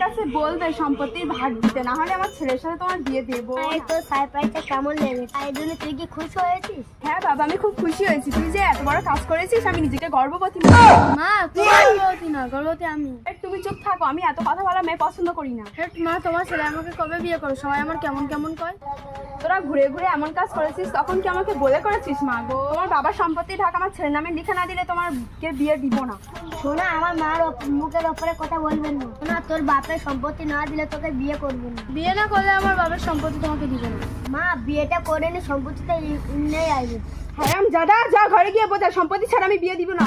কাছে বলবে সম্পত্তির ভাগ দিতে, না হলে আমার ছেলের সাথে তোমার বিয়ে দেবো না। তো সারপ্রাইজটা কেমন লেগেছে? তাই জন্য তুই কি খুশি হয়েছিস? হ্যাঁ বাবা, আমি খুব খুশি হয়েছি। তুই যে এত বড় কাজ করেছিস, আমি নিজেকে গর্ববতী। মা তুই গর্ভবতী না, গর্ভবতী আমি। তুমি চুপ থাকো, আমি এত কথা বলা মেয়ে পছন্দ করি না। মা তোমার ছেলে আমাকে কবে বিয়ে করো? সবাই আমার কেমন কেমন কয়। তোরা ঘুরে ঘুরে এমন কাজ করেছিস, তখন কি আমাকে বলে করেছিস? মা গো, তোমার বাবার সম্পত্তির ভাগ আমার ছেলের নামে লিখে না দিলে তোমাকে বিয়ে দিব না। শোনা, আমার মার মুখের ওপরে কথা বলবেন না। শোনা, তোর বাপের সম্পত্তি না দিলে তোকে বিয়ে করবো না। বিয়ে না করলে আমার বাপের সম্পত্তি তোমাকে দিবে না। মা বিয়েটা করে নি, সম্পত্তিটা নেই আসবে। হ্যাঁ দাদা, যা ঘরে গিয়ে বোঝা, সম্পত্তি ছাড়া আমি বিয়ে দিব না।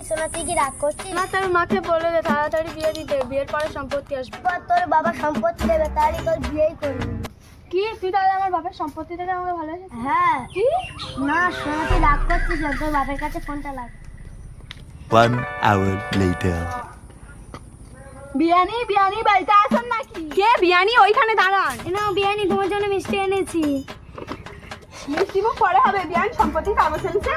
শোনা, তুই কি রাগ করছিস? না, তোর মাকে বলে দে তাড়াতাড়ি বিয়ে দিতে, বিয়ের পরে সম্পত্তি আসবে। তোর বাবা সম্পত্তি দেবে, তাহলে তোর বিয়েই করবি। কি তুই তাহলে আমার বাপের সম্পত্তি থেকে আমাকে ভালোবাসিস? হ্যাঁ। কি না শোনা, তুই রাগ করছিস না, তোর বাপের কাছে ফোনটা লাগ। 1 hour later. বিয়ানি বিয়ানি বাড়িতে আছেন নাকি? কে বিয়ানি? ওইখানে দাঁড়ান। না বিয়ানি, তোমার জন্য মিষ্টি এনেছি। মিষ্টি মুখ পরে হবে। বিয়ান সম্পত্তি কাগজ এনেছে?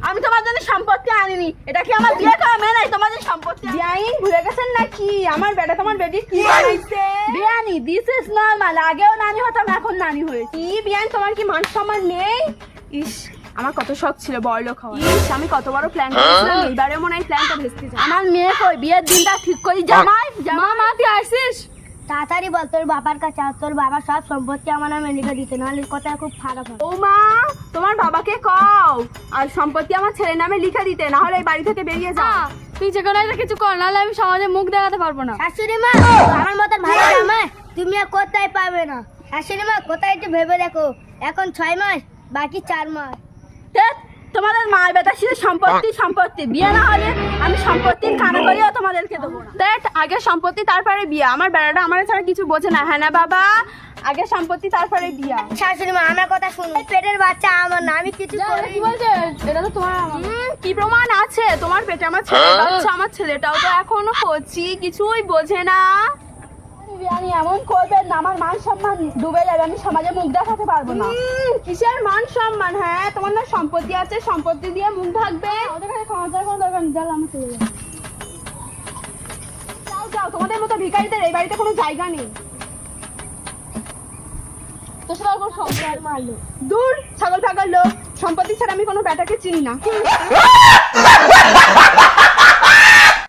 আমি তোমার জন্য সম্পত্তি আনিনি। এটা কি আমার বিয়ে করা মেয়ে নাই তোমাদের সম্পত্তি? বিয়ানি ভুলে গেছেন নাকি? আমার বেটা তোমার বেটি কি বানাইছে? বিয়ানি দিস ইজ নরমাল। আগেও নানি হতাম, এখন নানি হয়েছি। কি বিয়ান, তোমার কি মান সম্মান নেই? ইস, আমার কত শখ ছিল বড়লোক হওয়ার। ইস, আমি কত বড় প্ল্যান করেছিলাম, এইবারে মনে হয় প্ল্যানটা ভেস্তে যায়। আমার মেয়ে কই? বিয়ের দিনটা ঠিক করি। জামাই মা তুই আসছিস? তাড়াতাড়ি বল তোর বাবার কাছে, আর তোর বাবা সব সম্পত্তি আমার নামে লিখে দিতে, নাহলে কথা খুব খারাপ হবে। ও মা, তোমার বাবাকে কও আর সম্পত্তি আমার ছেলের নামে লিখে দিতে, না হলে এই বাড়ি থেকে বেরিয়ে যা। তুই যে কোনো একটা কিছু কর, নাহলে আমি সমাজে মুখ দেখাতে পারবো না। শাশুড়ি মা, আমার মতন ভালো জামাই তুমি আর কোথায় পাবে না। শাশুড়ি মা, কোথায় একটু ভেবে দেখো, এখন 6 মাস, বাকি 4 মাস। তোমাদের মার বেটা ছিল সম্পত্তি সম্পত্তি, বিয়ে না হলে আমি সম্পত্তির কানা করিও তোমাদেরকে দেবো না। দেখ, আগে সম্পত্তি তারপরে বিয়ে। আমার বেড়াটা আমার ছাড়া কিছু বোঝে না। হ্যাঁ না বাবা, আগে সম্পত্তি তারপরে বিয়া। শাশুড়ি মা, আমার কথা শুনো, পেটের বাচ্চা আমার না, আমি কিছু করি। কি বলছে? এটা তো তোমার। কি প্রমাণ আছে? তোমার পেটে আমার ছেলে বাচ্চা, আমার ছেলেটাও তো এখনো কচি, কিছুই বোঝে না। বিয়ানি এমন করবেন না, আমার মান সম্মান ডুবে যাবে, আমি সমাজে মুখ দেখাতে পারবো না। কিসের মান সম্মান? হ্যাঁ, তোমার না সম্পত্তি আছে, সম্পত্তি দিয়ে মুখ ঢাকবে। ওদের কাছে ক্ষমতার কোনো দরকার নেই, যাও আমি চলে যাবো। যাও যাও, তোমাদের মতো ভিখারিদের এই বাড়িতে কোনো জায়গা নেই। তোর সাথে আর কোনো সংসার মারলো। দূর ছাগল ফাগল লোক, সম্পত্তি ছাড়া আমি কোনো বেটাকে চিনি না।